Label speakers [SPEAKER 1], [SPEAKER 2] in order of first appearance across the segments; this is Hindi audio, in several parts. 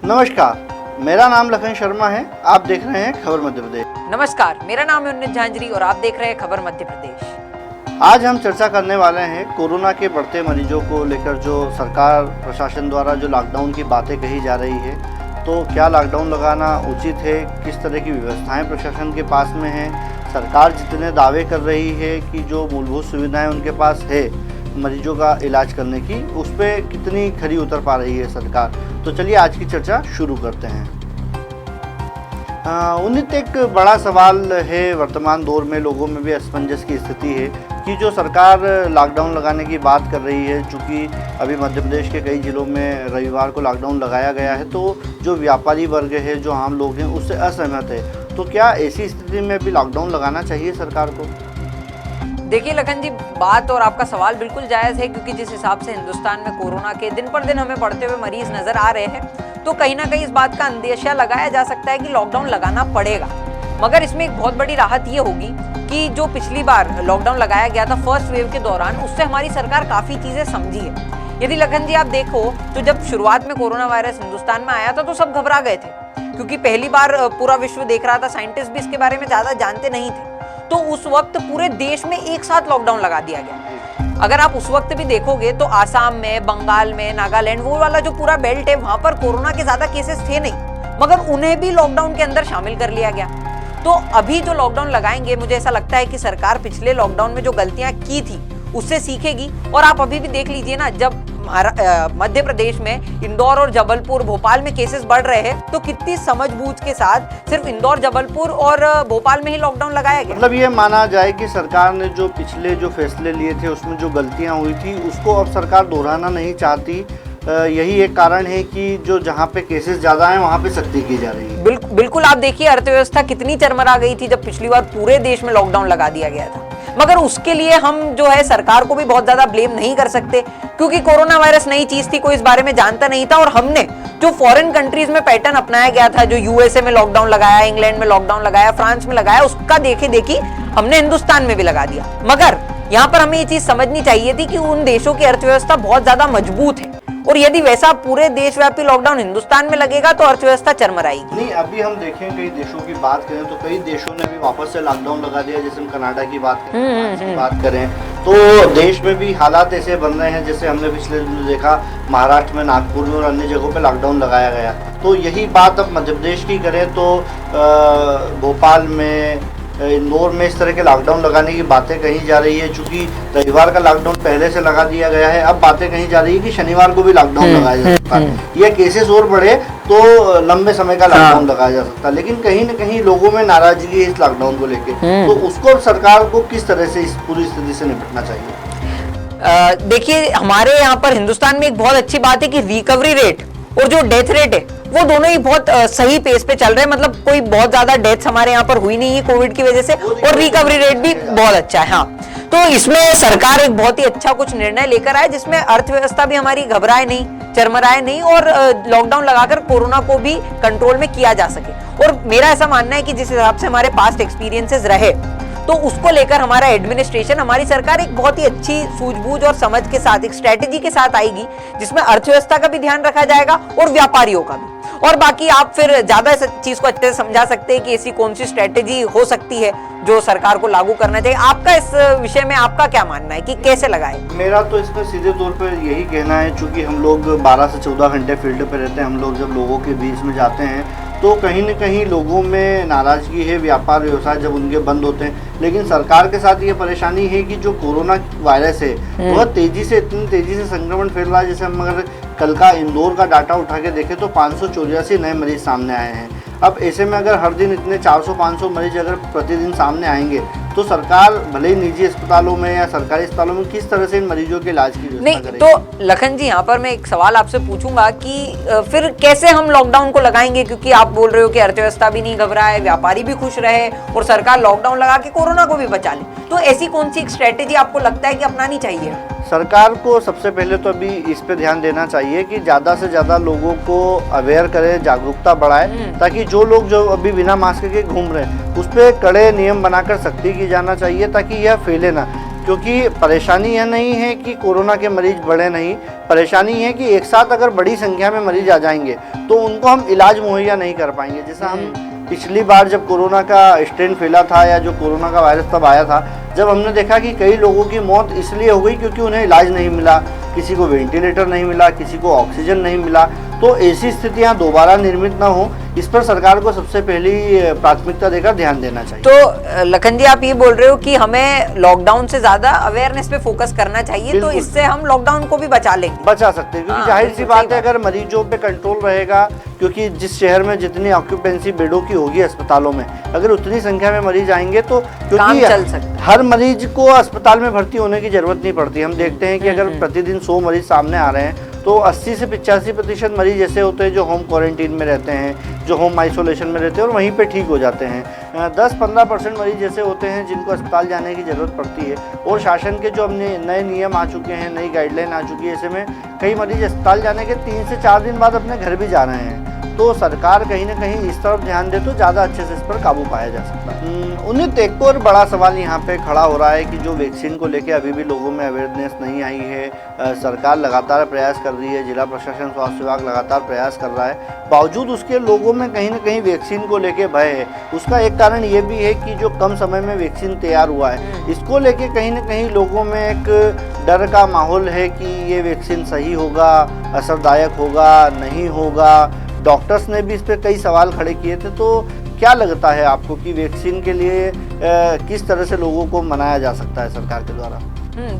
[SPEAKER 1] नमस्कार, मेरा नाम लखन शर्मा है। आप देख रहे हैं खबर मध्य प्रदेश।
[SPEAKER 2] नमस्कार, मेरा नाम है उन्नीत झांझरी और आप देख रहे हैं खबर मध्य प्रदेश।
[SPEAKER 1] आज हम चर्चा करने वाले हैं कोरोना के बढ़ते मरीजों को लेकर जो सरकार प्रशासन द्वारा जो लॉकडाउन की बातें कही जा रही है, तो क्या लॉकडाउन लगाना उचित है, किस तरह की व्यवस्थाएं प्रशासन के पास में हैं, सरकार जितने दावे कर रही है कि जो मूलभूत सुविधाएं उनके पास है मरीजों का इलाज करने की, उस पर कितनी खरी उतर पा रही है सरकार। तो चलिए आज की चर्चा शुरू करते हैं। उन्नीत एक बड़ा सवाल है, वर्तमान दौर में लोगों में भी असमंजस की स्थिति है कि जो सरकार लॉकडाउन लगाने की बात कर रही है, चूँकि अभी मध्य प्रदेश के कई जिलों में रविवार को लॉकडाउन लगाया गया है, तो जो व्यापारी वर्ग है, जो आम लोग हैं, उससे असहमत है। तो क्या ऐसी स्थिति में भी लॉकडाउन लगाना चाहिए सरकार को?
[SPEAKER 2] देखिए लखन जी, बात और आपका सवाल बिल्कुल जायज़ है, क्योंकि जिस हिसाब से हिंदुस्तान में कोरोना के दिन पर दिन हमें बढ़ते हुए मरीज नजर आ रहे हैं, तो कहीं ना कहीं इस बात का अंदेशा लगाया जा सकता है कि लॉकडाउन लगाना पड़ेगा। मगर इसमें एक बहुत बड़ी राहत ये होगी कि जो पिछली बार लॉकडाउन लगाया गया था फर्स्ट वेव के दौरान, उससे हमारी सरकार काफ़ी चीज़ें समझी है। यदि लखन जी आप देखो तो जब शुरुआत में कोरोना वायरस हिंदुस्तान में आया था तो सब घबरा गए थे, क्योंकि पहली बार पूरा विश्व देख रहा था, साइंटिस्ट भी इसके बारे में ज़्यादा जानते नहीं थे। तो उस वक्त पूरे देश में एक साथ लॉकडाउन लगा दिया गया। अगर आप उस वक्त भी देखोगे तो आसाम में, बंगाल में, नागालैंड, वो वाला जो पूरा बेल्ट है, वहां पर कोरोना के ज्यादा केसेस थे नहीं, मगर उन्हें भी लॉकडाउन के अंदर शामिल कर लिया गया। तो अभी जो लॉकडाउन लगाएंगे, मुझे ऐसा लगता है कि सरकार पिछले लॉकडाउन में जो गलतियां की थी उससे सीखेगी। और आप अभी भी देख लीजिए ना, जब मध्य प्रदेश में इंदौर और जबलपुर, भोपाल में केसेस बढ़ रहे हैं, तो कितनी समझबूझ के साथ सिर्फ इंदौर, जबलपुर और भोपाल में ही लॉकडाउन लगाया गया।
[SPEAKER 1] मतलब ये माना जाए कि सरकार ने जो पिछले जो फैसले लिए थे उसमें जो गलतियां हुई थी उसको अब सरकार दोहराना नहीं चाहती। यही एक कारण है कि जो जहाँ पे केसेस ज्यादा हैं वहाँ पे सख्ती की जा रही है।
[SPEAKER 2] बिल्कुल आप देखिए, अर्थव्यवस्था कितनी चरमरा गई थी जब पिछली बार पूरे देश में लॉकडाउन लगा दिया गया था। मगर उसके लिए हम जो है सरकार को भी बहुत ज्यादा ब्लेम नहीं कर सकते, क्योंकि कोरोना वायरस नई चीज थी, कोई इस बारे में जानता नहीं था। और हमने जो फॉरेन कंट्रीज में पैटर्न अपनाया गया था, जो यूएसए में लॉकडाउन लगाया, इंग्लैंड में लॉकडाउन लगाया, फ्रांस में लगाया, उसका देखे देखी हमने हिंदुस्तान में भी लगा दिया। मगर यहाँ पर हमें ये चीज समझनी चाहिए थी कि उन देशों की अर्थव्यवस्था बहुत ज्यादा मजबूत है, और यदि वैसा पूरे देशव्यापी लॉकडाउन हिंदुस्तान में लगेगा तो अर्थव्यवस्था चरमराएगी।
[SPEAKER 1] नहीं, अभी हम देखें कई देशों की बात करें तो कई देशों ने भी वापस से लॉकडाउन लगा दिया। जैसे हम कनाडा की बात करें तो देश में भी हालात ऐसे बन रहे हैं जैसे हमने पिछले दिनों देखा, महाराष्ट्र में, नागपुर में और अन्य जगहों पे लॉकडाउन लगाया गया। तो यही बात अब मध्य प्रदेश की करें तो भोपाल में, इंदौर में इस तरह के लॉकडाउन लगाने की बातें कही जा रही है। चूंकि रविवार का लॉकडाउन पहले से लगा दिया गया है, अब बातें कही जा रही है कि शनिवार को भी लॉकडाउन लगाया जा सकता है। यह केसेस और बढ़े तो लंबे समय का लॉकडाउन लगाया जा सकता है। लेकिन कहीं न कहीं लोगों में नाराजगी है इस लॉकडाउन को लेकर, तो उसको सरकार को किस तरह से इस पूरी स्थिति से निपटना चाहिए?
[SPEAKER 2] देखिए, हमारे यहाँ पर हिंदुस्तान में एक बहुत अच्छी बात है कि रिकवरी रेट और जो डेथ रेट है वो दोनों ही बहुत सही पेस पे चल रहे हैं। मतलब कोई बहुत ज्यादा डेथ्स हमारे यहाँ पर हुई नहीं है कोविड की वजह से, और रिकवरी रेट भी बहुत अच्छा है। हाँ, तो इसमें सरकार एक बहुत ही अच्छा कुछ निर्णय लेकर आए, जिसमें अर्थव्यवस्था भी हमारी घबराए नहीं, चरमराए नहीं, और लॉकडाउन लगाकर कोरोना को भी कंट्रोल में किया जा सके। और मेरा ऐसा मानना है कि जिस हिसाब से हमारे पास्ट एक्सपीरियंसेस रहे, तो उसको लेकर हमारा एडमिनिस्ट्रेशन, हमारी सरकार एक बहुत ही अच्छी सूझबूझ और समझ के साथ, एक स्ट्रेटेजी के साथ आएगी, जिसमें अर्थव्यवस्था का भी ध्यान रखा जाएगा और व्यापारियों का भी। और बाकी आप फिर ज्यादा इस चीज को अच्छे से समझा सकते हैं कि ऐसी कौन सी स्ट्रेटेजी हो सकती है जो सरकार को लागू करना चाहिए। आपका इस विषय में आपका क्या मानना है कि कैसे लगाए?
[SPEAKER 1] मेरा तो इसमें सीधे तौर पर यही कहना है, चूंकि हम लोग 12 से 14 घंटे फील्ड पे रहते हैं, हम लोग जब लोगों के बीच में जाते हैं तो कहीं न कहीं लोगों में नाराजगी है, व्यापार व्यवसाय जब उनके बंद होते हैं। लेकिन सरकार के साथ ये परेशानी है कि जो कोरोना वायरस है वह तेजी से, इतनी तेजी से संक्रमण फैल रहा है। जैसे हम अगर कल का इंदौर का डाटा उठा के देखें तो 584 नए मरीज सामने आए हैं। अब ऐसे में अगर हर दिन इतने 400-500 मरीज अगर प्रतिदिन सामने आएंगे तो सरकार भले ही निजी अस्पतालों में या सरकारी अस्पतालों में किस तरह से इन मरीजों के इलाज की व्यवस्था करेगी?
[SPEAKER 2] तो लखन जी, यहाँ पर मैं एक सवाल आपसे पूछूंगा कि फिर कैसे हम लॉकडाउन को लगाएंगे, क्योंकि आप बोल रहे हो कि अर्थव्यवस्था भी नहीं घबराए, व्यापारी भी खुश रहे और सरकार लॉकडाउन लगा के कोरोना को भी बचा ले। तो ऐसी कौन सी एक स्ट्रेटेजी आपको लगता है कि अपनानी चाहिए?
[SPEAKER 1] सरकार को सबसे पहले तो अभी इस पे ध्यान देना चाहिए कि ज़्यादा से ज़्यादा लोगों को अवेयर करे, जागरूकता बढ़ाए, ताकि जो लोग जो अभी बिना मास्क के घूम रहे हैं उस पर कड़े नियम बनाकर सख्ती की जाना चाहिए ताकि यह फैले ना। क्योंकि परेशानी यह नहीं है कि कोरोना के मरीज बढ़े नहीं, परेशानी है कि एक साथ अगर बड़ी संख्या में मरीज आ जाएंगे तो उनको हम इलाज मुहैया नहीं कर पाएंगे। जैसा हम पिछली बार जब कोरोना का स्ट्रेन फैला था या जो कोरोना का वायरस तब आया था, जब हमने देखा कि कई लोगों की मौत इसलिए हो गई क्योंकि उन्हें इलाज नहीं मिला, किसी को वेंटिलेटर नहीं मिला, किसी को ऑक्सीजन नहीं मिला। तो ऐसी स्थितियां दोबारा निर्मित ना हो, इस पर सरकार को सबसे पहली प्राथमिकता देकर ध्यान देना चाहिए।
[SPEAKER 2] तो लखन जी, आप ये बोल रहे हो कि हमें लॉकडाउन से ज्यादा अवेयरनेस पे फोकस करना चाहिए, तो इससे हम लॉकडाउन को भी बचा लेंगे,
[SPEAKER 1] बचा सकते हैं। क्योंकि जाहिर सी बात है, अगर मरीजों पे कंट्रोल रहेगा, क्योंकि जिस शहर में जितनी ऑक्यूपेंसी बेडों की होगी अस्पतालों में, अगर उतनी संख्या में मरीज आएंगे तो क्योंकि
[SPEAKER 2] चल सकता,
[SPEAKER 1] हर मरीज को अस्पताल में भर्ती होने की जरूरत नहीं पड़ती। हम देखते हैं कि अगर प्रतिदिन 100 मरीज सामने आ रहे हैं तो 80 से 85% मरीज ऐसे होते हैं जो होम क्वारंटीन में रहते हैं, जो होम आइसोलेशन में रहते हैं और वहीं पे ठीक हो जाते हैं। 10-15% मरीज ऐसे होते हैं जिनको अस्पताल जाने की ज़रूरत पड़ती है। और शासन के जो अपने नए नियम आ चुके हैं, नई गाइडलाइन आ चुकी है, ऐसे में कई मरीज अस्पताल जाने के 3 से 4 दिन बाद अपने घर भी जा रहे हैं। तो सरकार कहीं ना कहीं इस तरफ ध्यान दे तो ज़्यादा अच्छे से इस पर काबू पाया जा सकता है। उन्हें एक और बड़ा सवाल यहाँ पे खड़ा हो रहा है कि जो वैक्सीन को लेके अभी भी लोगों में अवेयरनेस नहीं आई है। सरकार लगातार प्रयास कर रही है, जिला प्रशासन, स्वास्थ्य विभाग लगातार प्रयास कर रहा है, बावजूद उसके लोगों में कहीं ना कहीं वैक्सीन को लेके भय है। उसका एक कारण ये भी है कि जो कम समय में वैक्सीन तैयार हुआ है, इसको लेके कहीं ना कहीं लोगों में एक डर का माहौल है कि ये वैक्सीन सही होगा, असरदायक होगा, नहीं होगा। डॉक्टर्स ने भी इस पर कई सवाल खड़े किए थे। तो क्या लगता है आपको कि वैक्सीन के लिए किस तरह से लोगों को मनाया जा सकता है सरकार के द्वारा?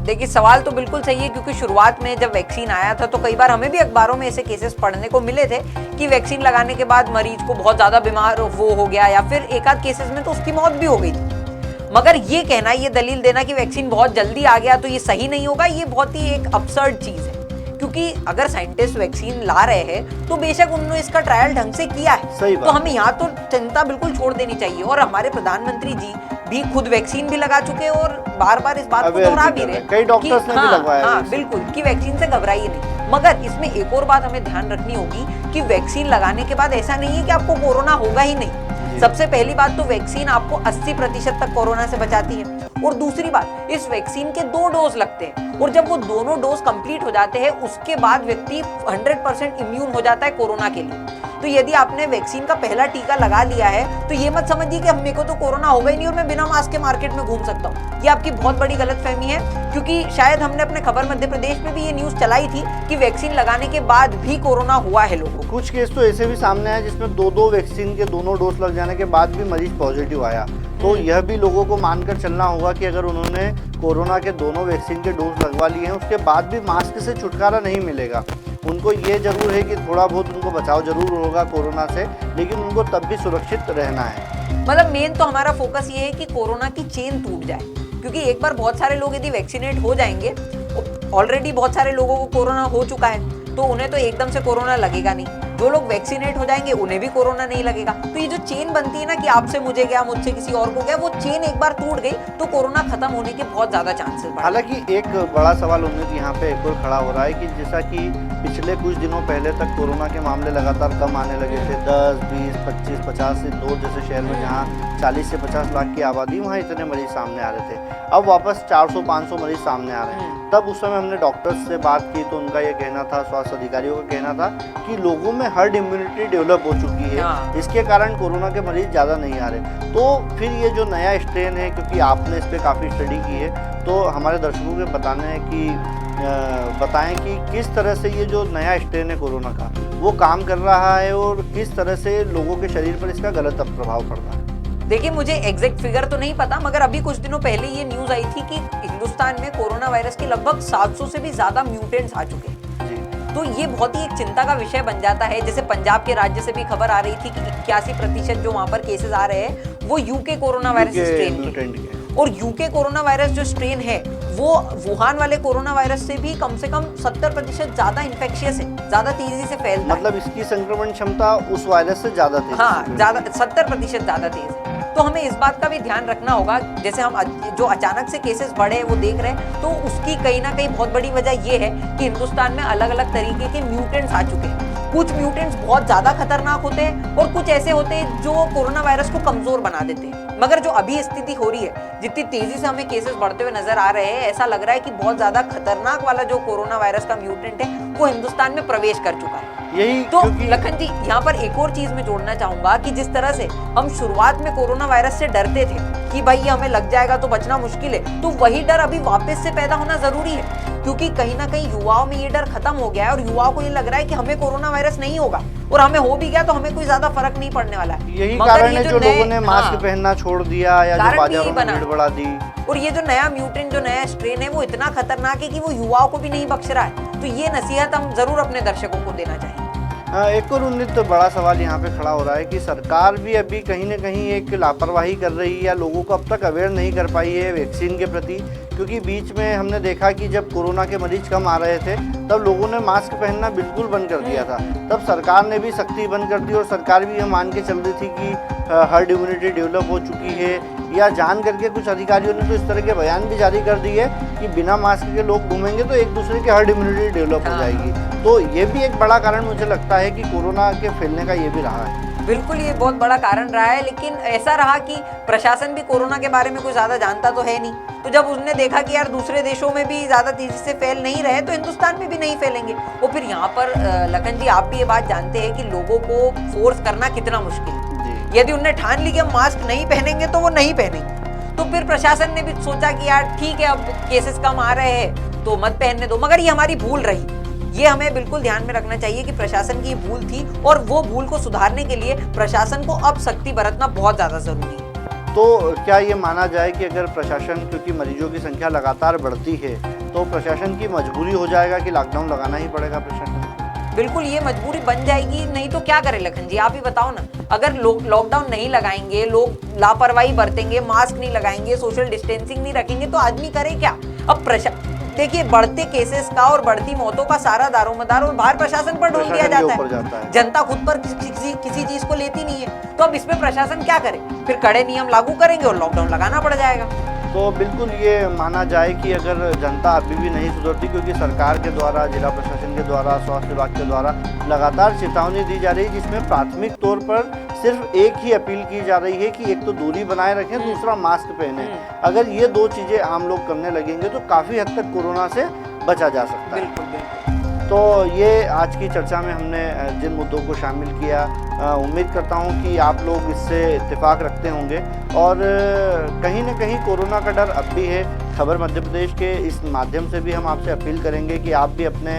[SPEAKER 2] देखिए, सवाल तो बिल्कुल सही है, क्योंकि शुरुआत में जब वैक्सीन आया था तो कई बार हमें भी अखबारों में ऐसे केसेस पढ़ने को मिले थे कि वैक्सीन लगाने के बाद मरीज को बहुत ज्यादा बीमार वो हो गया, या फिर एक आध केसेस में तो उसकी मौत भी हो गई थी। मगर ये कहना, ये दलील देना कि वैक्सीन बहुत जल्दी आ गया तो ये सही नहीं होगा, ये बहुत ही एक अब्सर्ड चीज है। क्योंकि अगर साइंटिस्ट वैक्सीन ला रहे हैं तो बेशक उन्होंने इसका ट्रायल ढंग से किया है, तो हमें यहाँ तो चिंता बिल्कुल छोड़ देनी चाहिए। और हमारे प्रधानमंत्री जी भी खुद वैक्सीन भी लगा चुके हैं और बार बार इस बात को दोहरा भी रहे,
[SPEAKER 1] कई डॉक्टर्स ने भी लगवाया है।
[SPEAKER 2] बिल्कुल, कि वैक्सीन से घबराइए नहीं। मगर इसमें एक और बात हमें ध्यान रखनी होगी कि वैक्सीन लगाने के बाद ऐसा नहीं है कि आपको कोरोना होगा ही नहीं। सबसे पहली बात तो वैक्सीन आपको 80% तक कोरोना से बचाती है। और दूसरी बात, इस वैक्सीन के 2 डोज लगते हैं और जब वो दोनों डोज कंप्लीट हो जाते हैं उसके बाद व्यक्ति 100% इम्यून हो जाता है कोरोना के लिए। तो यदि आपने वैक्सीन का पहला टीका लगा लिया है तो ये मत समझिए कि मेरे को तो कोरोना होगा ही नहीं और मैं बिना मास्क के मार्केट में घूम सकता हूँ। ये आपकी बहुत बड़ी गलतफहमी है, क्योंकि शायद हमने अपने खबर मध्य प्रदेश में भी ये न्यूज चलाई थी कि वैक्सीन लगाने के बाद भी कोरोना हुआ है लोगों को।
[SPEAKER 1] कुछ केस तो ऐसे भी सामने आए जिसमें 2 वैक्सीन के दोनों डोज लग जाने के बाद भी मरीज पॉजिटिव आया। तो यह भी लोगों को मानकर चलना होगा कि अगर उन्होंने कोरोना के दोनों वैक्सीन के डोज लगवा लिए हैं उसके बाद भी मास्क से छुटकारा नहीं मिलेगा। उनको ये जरूर है कि थोड़ा बहुत उनको बचाव जरूर होगा कोरोना से, लेकिन उनको तब भी सुरक्षित रहना है।
[SPEAKER 2] मतलब मेन तो हमारा फोकस ये है कि कोरोना की चेन टूट जाए, क्योंकि एक बार बहुत सारे लोग यदि वैक्सीनेट हो जाएंगे, ऑलरेडी बहुत सारे लोगों को कोरोना हो चुका है, तो उन्हें तो एकदम से कोरोना लगेगा नहीं। जो लोग वैक्सीनेट हो जाएंगे उन्हें भी कोरोना नहीं लगेगा। तो ये जो चेन बनती है ना कि आपसे मुझे गया, मुझसे किसी और को गया, वो चेन एक बार टूट गई तो कोरोना खत्म होने के बहुत ज्यादा चांसेस।
[SPEAKER 1] हालांकि एक बड़ा सवाल उम्मीद यहाँ पे एक और खड़ा हो रहा है कि जैसा कि पिछले कुछ दिनों पहले तक कोरोना के मामले लगातार कम आने लगे थे, 10, 20, 25, 50 इंदौर जैसे शहर में जहाँ 40 से 50 लाख की आबादी, वहाँ इतने मरीज सामने आ रहे थे। अब वापस 400-500 मरीज सामने आ रहे हैं। तब उस समय हमने डॉक्टर्स से बात की तो उनका ये कहना था, स्वास्थ्य अधिकारियों का कहना था कि लोगों में हर्ड इम्यूनिटी डेवलप हो चुकी है, इसके कारण कोरोना के मरीज ज़्यादा नहीं आ रहे। तो फिर ये जो नया स्ट्रेन है, क्योंकि आपने इस पर काफ़ी स्टडी की है, तो हमारे दर्शकों के बताएं कि किस तरह से ये जो नया स्ट्रेन है कोरोना का वो काम कर रहा है और किस तरह से लोगों के शरीर पर इसका गलत प्रभाव पड़ रहा है।
[SPEAKER 2] देखिए, मुझे एग्जैक्ट फिगर तो नहीं पता, मगर अभी कुछ दिनों पहले ये न्यूज आई थी कि हिंदुस्तान में कोरोना वायरस के लगभग 700 से भी ज्यादा म्यूटेंट्स आ चुके हैं। तो ये बहुत ही एक चिंता का विषय बन जाता है। जैसे पंजाब के राज्य से भी खबर आ रही थी कि 81% जो वहां पर केसेस आ रहे हैं वो यूके कोरोना वायरस स्ट्रेन के। और यूके कोरोना वायरस जो स्ट्रेन है वो वुहान वाले कोरोना वायरस से भी कम से कम 70% ज्यादा इन्फेक्शियस है, ज्यादा तेजी से फैलता है।
[SPEAKER 1] मतलब इसकी संक्रमण क्षमता उस वायरस से ज्यादा तेज,
[SPEAKER 2] हाँ, ज्यादा 70% ज्यादा तेज है। तो हमें इस बात का भी ध्यान रखना होगा, जैसे हम जो अचानक से केसेस बढ़े वो देख रहे हैं, तो उसकी कहीं ना कहीं बहुत बड़ी वजह ये है कि हिंदुस्तान में अलग अलग तरीके के म्यूटेंट्स आ चुके हैं। कुछ म्यूटेंट्स बहुत ज्यादा खतरनाक होते हैं और कुछ ऐसे होते हैं जो कोरोना वायरस को कमजोर बना देते हैं। मगर जो अभी स्थिति हो रही है, जितनी तेजी से हमें केसेस बढ़ते हुए नजर आ रहे हैं, ऐसा लग रहा है कि बहुत ज्यादा खतरनाक वाला जो कोरोना वायरस का म्यूटेंट है वो हिंदुस्तान में प्रवेश कर चुका है।
[SPEAKER 1] यही
[SPEAKER 2] तो
[SPEAKER 1] क्योंकि
[SPEAKER 2] लखन जी यहाँ पर एक और चीज मैं जोड़ना चाहूंगा कि जिस तरह से हम शुरुआत में कोरोना वायरस से डरते थे कि भाई ये हमें लग जाएगा तो बचना मुश्किल है, तो वही डर अभी वापस से पैदा होना जरूरी है, क्योंकि कहीं ना कहीं युवाओं में ये डर खत्म हो गया है और युवाओं को ये लग रहा है कि हमें कोरोना वायरस नहीं होगा, और हमें हो भी गया तो हमें कोई ज्यादा फर्क नहीं पड़ने वाला है।
[SPEAKER 1] यही
[SPEAKER 2] मगर
[SPEAKER 1] कारण
[SPEAKER 2] ये
[SPEAKER 1] है जो लोगों ने मास्क पहनना छोड़ दिया या जो
[SPEAKER 2] कारण भी
[SPEAKER 1] बाजारों
[SPEAKER 2] यही
[SPEAKER 1] में
[SPEAKER 2] बना।
[SPEAKER 1] भीड़ बढ़ा दी।
[SPEAKER 2] और ये जो नया म्यूटेंट, जो नया स्ट्रेन है, वो इतना खतरनाक है कि वो युवाओं को भी नहीं बख्श रहा है। तो ये नसीहत हम जरूर अपने दर्शकों को देना चाहेंगे।
[SPEAKER 1] एक और उन्नीत तो बड़ा सवाल यहाँ पे खड़ा हो रहा है कि सरकार भी अभी कहीं ना कहीं एक लापरवाही कर रही है या लोगों को अब तक अवेयर नहीं कर पाई है वैक्सीन के प्रति, क्योंकि बीच में हमने देखा कि जब कोरोना के मरीज कम आ रहे थे तब लोगों ने मास्क पहनना बिल्कुल बंद कर दिया था। तब सरकार ने भी सख्ती बंद कर दी और सरकार भी हम मान के चल रही थी कि हर्ड इम्यूनिटी डेवलप हो चुकी है, या जान करके कुछ अधिकारियों ने तो इस तरह के बयान भी जारी कर दिए कि बिना मास्क के लोग घूमेंगे तो एक दूसरे की हर्ड इम्यूनिटी डेवलप हो जाएगी। तो ये भी एक बड़ा कारण मुझे लगता है कि कोरोना के फैलने का ये भी रहा है।
[SPEAKER 2] बिल्कुल, ये बहुत बड़ा कारण रहा है, लेकिन ऐसा रहा कि प्रशासन भी कोरोना के बारे में कुछ ज्यादा जानता तो है नहीं, तो जब उसने देखा कि यार दूसरे देशों में भी ज्यादा तेजी से फैल नहीं रहे तो हिंदुस्तान में भी नहीं फैलेंगे। और फिर यहाँ पर लखन जी आप भी ये बात जानते हैं कि लोगों को फोर्स करना कितना मुश्किल है। यदि उन्हें ठान ली कि हम मास्क नहीं पहनेंगे तो वो नहीं पहनेंगे। तो फिर प्रशासन ने भी सोचा कि यार ठीक है, अब केसेस कम आ रहे हैं तो मत पहनने दो, मगर ये हमारी भूल रही। ये हमें बिल्कुल ध्यान में रखना चाहिए कि प्रशासन की भूल थी और वो भूल को सुधारने के लिए प्रशासन को अब सख्ती बरतना बहुत ज्यादा जरूरी है।
[SPEAKER 1] तो क्या ये माना जाए कि अगर प्रशासन, क्योंकि मरीजों की संख्या लगातार बढ़ती है, तो प्रशासन की मजबूरी हो जाएगा कि लॉकडाउन लगाना ही पड़ेगा प्रशासन?
[SPEAKER 2] बिल्कुल, ये मजबूरी बन जाएगी, नहीं तो क्या करें लखन जी, आप ही बताओ ना। अगर लोग लॉकडाउन नहीं लगाएंगे, लोग लापरवाही बरतेंगे, मास्क नहीं लगाएंगे, सोशल डिस्टेंसिंग नहीं रखेंगे, तो आदमी करे क्या? अब देखिए, बढ़ते केसेस का और बढ़ती मौतों का सारा दारोमदार और बाहर प्रशासन पर ढोल दिया जाता है। जनता खुद पर किसी चीज को लेती नहीं है, तो अब इसमें प्रशासन क्या करे? फिर कड़े नियम लागू करेंगे और लॉकडाउन लगाना पड़ जाएगा।
[SPEAKER 1] तो बिल्कुल ये माना जाए कि अगर जनता अभी भी नहीं सुधरती, क्योंकि सरकार के द्वारा, जिला प्रशासन के द्वारा, स्वास्थ्य विभाग के द्वारा लगातार चेतावनी दी जा रही है, जिसमें प्राथमिक तौर पर सिर्फ एक ही अपील की जा रही है कि एक तो दूरी बनाए रखें, दूसरा मास्क पहने। अगर ये दो चीज़ें आम लोग करने लगेंगे तो काफ़ी हद तक कोरोना से बचा जा सकता है।
[SPEAKER 2] बिल्कुल।
[SPEAKER 1] तो ये आज की चर्चा में हमने जिन मुद्दों को शामिल किया, उम्मीद करता हूँ कि आप लोग इससे इत्तेफाक रखते होंगे और कहीं न कहीं कोरोना का डर अब भी है। खबर मध्य प्रदेश के इस माध्यम से भी हम आपसे अपील करेंगे कि आप भी अपने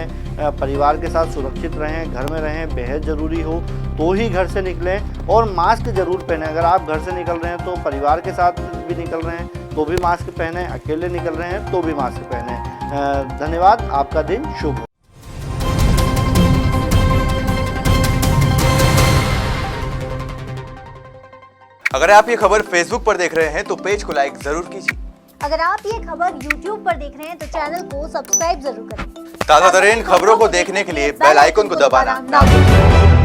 [SPEAKER 1] परिवार के साथ सुरक्षित रहें, घर में रहें, बेहद ज़रूरी हो तो ही घर से निकलें और मास्क ज़रूर पहनें। अगर आप घर से निकल रहे हैं तो परिवार के साथ भी निकल रहे हैं तो भी मास्क पहनें, अकेले निकल रहे हैं तो भी मास्क पहनें। धन्यवाद, आपका दिन शुभ हो।
[SPEAKER 3] अगर आप ये खबर फेसबुक पर देख रहे हैं तो पेज को लाइक जरूर कीजिए।
[SPEAKER 4] अगर आप ये खबर YouTube पर देख रहे हैं तो चैनल को सब्सक्राइब जरूर करें।
[SPEAKER 3] ताज़ा तरीन खबरों को देखने के लिए बेल आइकन को दबाना ना भूलें।